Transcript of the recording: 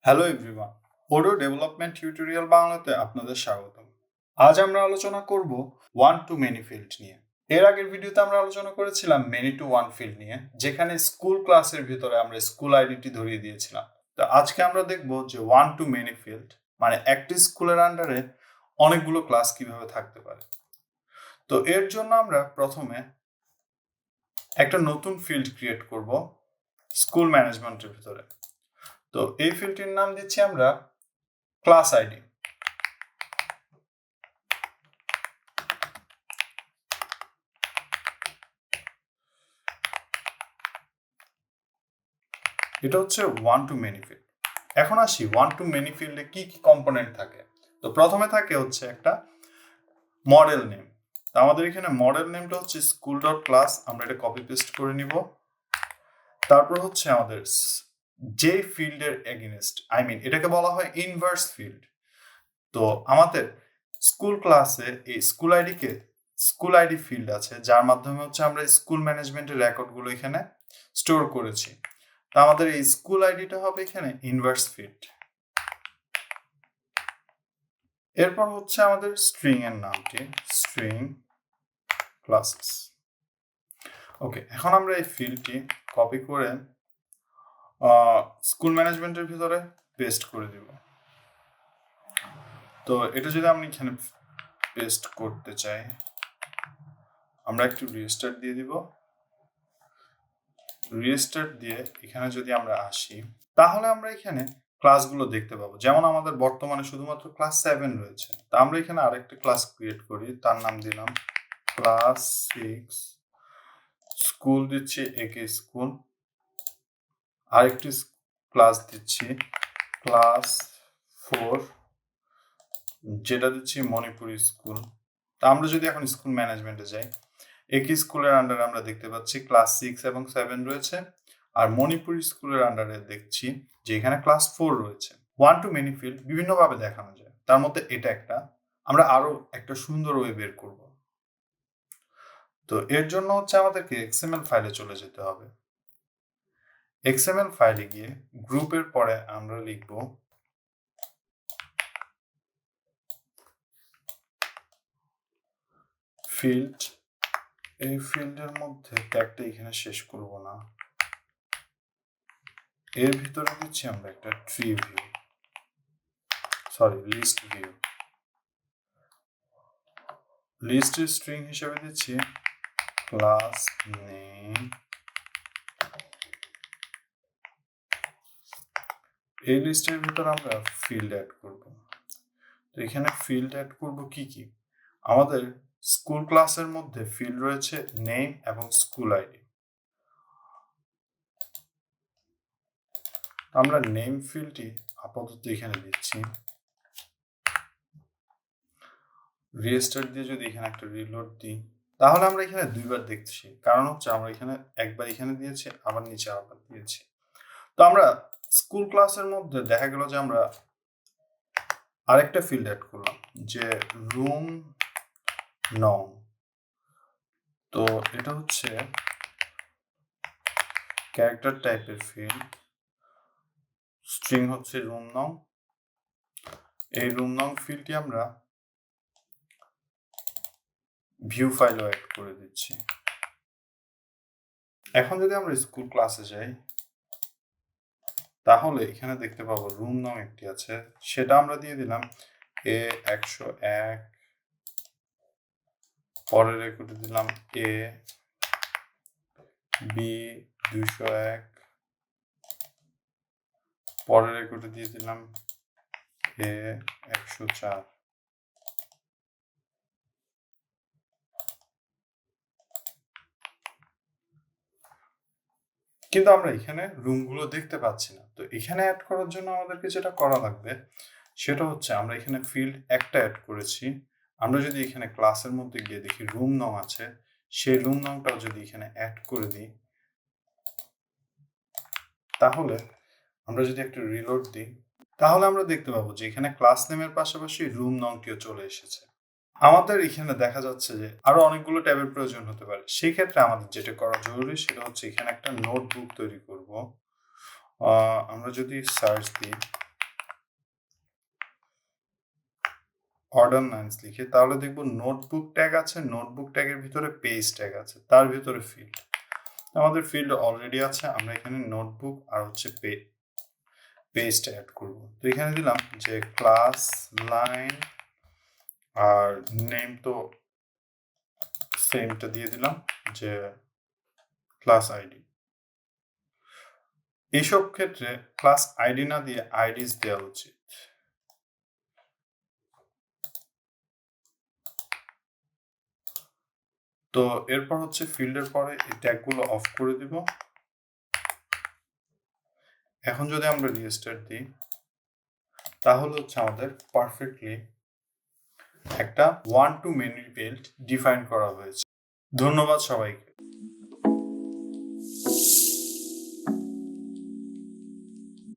Hello everyone, Odoo development tutorial বাংলাতে আপনাদের স্বাগতম। আজ আমরা আলোচনা করব ওয়ান টু মেনি ফিল্ড নিয়ে। এর আগের ভিডিওতে আমরা আলোচনা করেছিলাম মেনি টু ওয়ান ফিল্ড নিয়ে, যেখানে স্কুল ক্লাসের ভিতরে আমরা স্কুল আইডিটি ধরিয়ে দিয়েছিলাম। তো আজকে আমরা দেখব যে ওয়ান টু মেনি ফিল্ড মানে একটি স্কুলের আন্ডারে অনেকগুলো ক্লাস কিভাবে থাকতে পারে। তো এর জন্য আমরা প্রথমে একটা নতুন ফিল্ড ক্রিয়েট করব স্কুল ম্যানেজমেন্টের ভিতরে। তো এই ফিল্ডটির নাম দিচ্ছি আমরা ক্লাস আইডি। এটা হচ্ছে ওয়ান টু মেনি ফিল্ড। এখন আসি ওয়ান টু মেনি ফিল্ডে কি কি কম্পোনেন্ট থাকে। তো প্রথমে থাকে হচ্ছে একটা মডেল নেম। তো আমাদের এখানে মডেল নেমটা হচ্ছে স্কুল ডট ক্লাস। আমরা এটা কপি পেস্ট করে নিব। তারপর হচ্ছে আমাদের যে ফিল্ডের এগেইনস্ট, এটাকে বলা হয় ইনভার্স ফিল্ড। তো আমাদের স্কুল ক্লাসে এই স্কুল আইডি ফিল্ড আছে, যার মাধ্যমে হচ্ছে আমরা স্কুল ম্যানেজমেন্টের রেকর্ডগুলো এখানে স্টোর করেছি। তো আমাদের এই স্কুল আইডিটা হবে এখানে ইনভার্স ফিল্ড। এরপর হচ্ছে আমাদের স্ট্রিং এর নামটি স্ট্রিং ক্লাসেস। ওকে, এখন আমরা এই ফিল্ডটি কপি করে স্কুল ম্যানেজমেন্টের ভিতরে পেস্ট করে দিব। তো এটা যদি আমি এখানে পেস্ট করতে চাই, আমরা একটু রিস্টার্ট দিয়ে দিব। রিস্টার্ট দিয়ে এখানে যদি আমরা আসি, তাহলে আমরা এখানে ক্লাসগুলো দেখতে পাবো। যেমন আমাদের বর্তমানে শুধুমাত্র ক্লাস 7 রয়েছে। তা আমরা এখানে আরেকটা ক্লাস ক্রিয়েট করি, তার নাম দিলাম ক্লাস 6। স্কুল দিচ্ছি একে স্কুল। আরেকটি ক্লাস দিচ্ছি ক্লাস 4, যেটা দিচ্ছি মণিপুরি স্কুল। তা আমরা যদি এখন স্কুল ম্যানেজমেন্টে যাই, একই স্কুলের আন্ডারে আমরা দেখতে পাচ্ছি ক্লাস 6 এবং 7 রয়েছে। আর মণিপুরি স্কুলের আন্ডারে দেখছি যে এখানে ক্লাস 4 রয়েছে। ওয়ান টু মেনি ফিল্ড বিভিন্নভাবে দেখানো যায়, তার মধ্যে এটা একটা। আমরা আরো একটা সুন্দর ওয়ে বের করব। তো এর জন্য হচ্ছে আমাদেরকে এক্সএমএল ফাইলে চলে যেতে হবে। এক্সএমএল ফাইলে গিয়ে গ্রুপের পরে আমরা লিখব ফিল্ড। এই ফিল্ডের মধ্যে ট্যাগটা এখানে শেষ করব না, এর ভিতরে দিচ্ছি আমরা একটা লিস্ট ভিউ। লিস্টের স্ট্রিং হিসেবে দিচ্ছি ক্লাস নেম। এই লিস্টের ভিতর আমরা ফিল্ড অ্যাড করব। তো এখানে ফিল্ড অ্যাড করব কি কি? আমাদের স্কুল ক্লাসের মধ্যে ফিল্ড রয়েছে নেম এবং স্কুল আইডি। আমরা নেম ফিল্ডটি আপাতত এখানে দিচ্ছি। রিস্টার্ট দিয়ে যদি এখানে একটা রিলোড দিই, তাহলে আমরা এখানে দুইবার দেখছি। কারণ হচ্ছে আমরা এখানে একবার এখানে দিয়েছি, আবার নিচে আবার দিয়েছি। তো আমরা স্কুল ক্লাসের মধ্যে দেখা গেল যে আমরা আরেকটা ফিল্ড অ্যাড করলাম, যে রুম নং। তো এটা হচ্ছে ক্যারেক্টার টাইপের ফিল্ড, স্ট্রিং হচ্ছে রুম নং। এই রুম নং ফিল্ডটি আমরা ভিউ ফাইলও অ্যাড করে দিচ্ছি। এখন যদি আমরা স্কুল ক্লাসে যাই, তাহলে এখানে দেখতে পাবো রুম নং একটি আছে, সেটা আমরা দিয়ে দিলাম A101। পরের রেকর্ডে দিলাম AB201। পরের রেকর্ডে দিয়ে দিলাম A104। কিন্তু আমরা এখানে রুমগুলো দেখতে পাচ্ছি না। তো এখানে অ্যাড করার জন্য আমাদেরকে যেটা করা লাগবে সেটা হচ্ছে, আমরা এখানে ফিল্ড একটা অ্যাড করেছি। আমরা যদি এখানে ক্লাসের মধ্যে গিয়ে দেখি রুম নং আছে, সেই রুম নংটাও যদি এখানে অ্যাড করে দিই, তাহলে আমরা যদি একটা রিলোড দিই, তাহলে আমরা দেখতে পাবো যে এখানে ক্লাস নেমের পাশাপাশি রুম নংটিও চলে এসেছে। আমাদের এখানে দেখা যাচ্ছে যে আরো অনেকগুলো ট্যাবের প্রয়োজন হতে পারে। সেই ক্ষেত্রে আমাদের যেটা করা জরুরি সেটা হচ্ছে এখানে একটা নোটবুক তৈরি করব। আমরা যদি সার্চ দিই অর্ডার নাইনস লিখি, তাহলে দেখবো নোটবুক ট্যাগ আছে, নোটবুক ট্যাগের ভিতরে পেজ ট্যাগ আছে, তার ভিতরে ফিল্ড, আমাদের ফিল্ড অলরেডি আছে, আমরা এখানে নোটবুক আর হচ্ছে পেজটা অ্যাড করব। তো এখানে দিলাম যে ক্লাস লাইন আর নেম তো সেমটা দিয়ে দিলাম যে ক্লাস আইডি। এইসব ক্ষেত্রে ক্লাস আইডি না দিয়ে আইডিস দেওয়া উচিত। তো এরপর হচ্ছে ফিল্ডের পরে এই ট্যাগগুলো অফ করে দিব। এখন যদি আমরা রিস্টার্ট দিই তাহলে হচ্ছে আমাদের পারফেক্টলি একটা 1 to many ফিল্ড ডিফাইন করা হয়েছে। ধন্যবাদ সবাইকে।